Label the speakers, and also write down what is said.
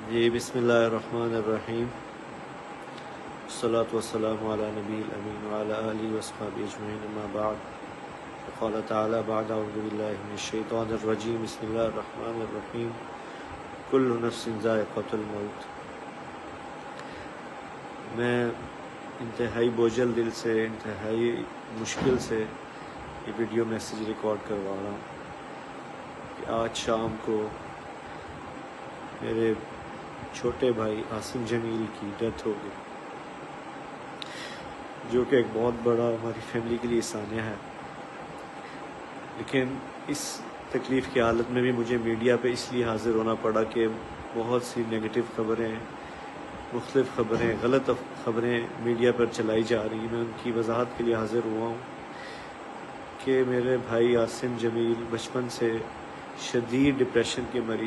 Speaker 1: جی بسم اللہ الرحمن الرحیم، الصلاۃ والسلام علی نبی الامین وعلی آلہ وصحبہ اجمعین، اما بعد، قال تعالی بعد اعوذ باللہ من الشیطان الرجیم، بسم اللہ الرحمن الرحیم، کل نفس ذائقۃ الموت۔ میں انتہائی بوجھل دل سے، انتہائی مشکل سے یہ ویڈیو میسیج ریکارڈ کروا رہا ہوں کہ آج شام کو میرے چھوٹے بھائی عاصم جمیل کی ڈیتھ ہو گئی، جو کہ ایک بہت بڑا ہماری فیملی کے لیے سانحہ ہے۔ لیکن اس تکلیف کی حالت میں بھی مجھے میڈیا پہ اس لیے حاضر ہونا پڑا کہ بہت سی نگیٹو خبریں، مختلف خبریں، غلط خبریں میڈیا پر چلائی جا رہی ہیں۔ میں ان کی وضاحت کے لیے حاضر ہوا ہوں کہ میرے بھائی عاصم جمیل بچپن سے شدید ڈپریشن کے مریض